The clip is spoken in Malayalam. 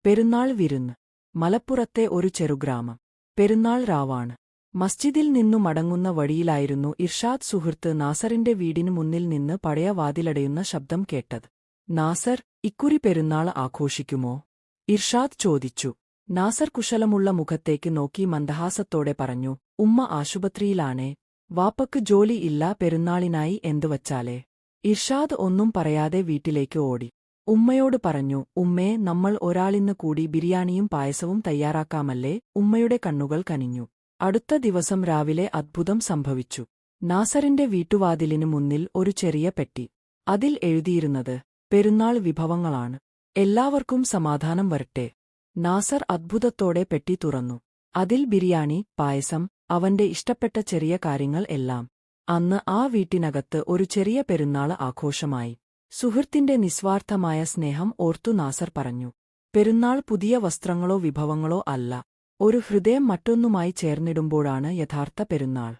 പെരുന്നാൾ വിരുന്ന്. മലപ്പുറത്തെ ഒരു ചെറുഗ്രാമം. പെരുന്നാൾ രാവാണ്. മസ്ജിദിൽ നിന്നു മടങ്ങുന്ന വഴിയിലായിരുന്നു ഇർഷാദ് സുഹൃത്ത് നാസറിന്റെ വീടിനു മുന്നിൽ നിന്ന് പഴയ വാതിലടയുന്ന ശബ്ദം കേട്ടത്. നാസർ, ഇക്കുറി പെരുന്നാൾ ആഘോഷിക്കുമോ? ഇർഷാദ് ചോദിച്ചു. നാസർ കുശലമുള്ള മുഖത്തേക്ക് നോക്കി മന്ദഹാസത്തോടെ പറഞ്ഞു, ഉമ്മ ആശുപത്രിയിലാണേ. വാപ്പക്ക് ജോലി ഇല്ല, പെരുന്നാളിനായി എന്തുവച്ചാലേ. ഇർഷാദ് ഒന്നും പറയാതെ വീട്ടിലേക്ക് ഓടി. ഉമ്മയോട് പറഞ്ഞു, ഉമ്മേ, നമ്മൾ ഒരാളിന്ന് കൂടി ബിരിയാണിയും പായസവും തയ്യാറാക്കാമല്ലേ? ഉമ്മയുടെ കണ്ണുകൾ കനിഞ്ഞു. അടുത്ത ദിവസം രാവിലെ അദ്ഭുതം സംഭവിച്ചു. നാസറിന്റെ വീട്ടുവാതിലിനു മുന്നിൽ ഒരു ചെറിയ പെട്ടി. അതിൽ എഴുതിയിരുന്നത്, പെരുന്നാൾ വിഭവങ്ങളാണ്. എല്ലാവർക്കും സമാധാനം വരട്ടെ. നാസർ അദ്ഭുതത്തോടെ പെട്ടി തുറന്നു. അതിൽ ബിരിയാണി, പായസം, അവന്റെ ഇഷ്ടപ്പെട്ട ചെറിയ കാര്യങ്ങൾ എല്ലാം. അന്ന് ആ വീട്ടിനകത്ത് ഒരു ചെറിയ പെരുന്നാൾ ആഘോഷമായി. സുഹൃത്തിന്റെ നിസ്വാർത്ഥമായ സ്നേഹം ഓർത്തു നാസർ പറഞ്ഞു, പെരുന്നാൾ പുതിയ വസ്ത്രങ്ങളോ വിഭവങ്ങളോ അല്ല, ഒരു ഹൃദയം മറ്റൊന്നുമായി ചേർന്നിടുമ്പോഴാണ് യഥാർത്ഥ പെരുന്നാൾ.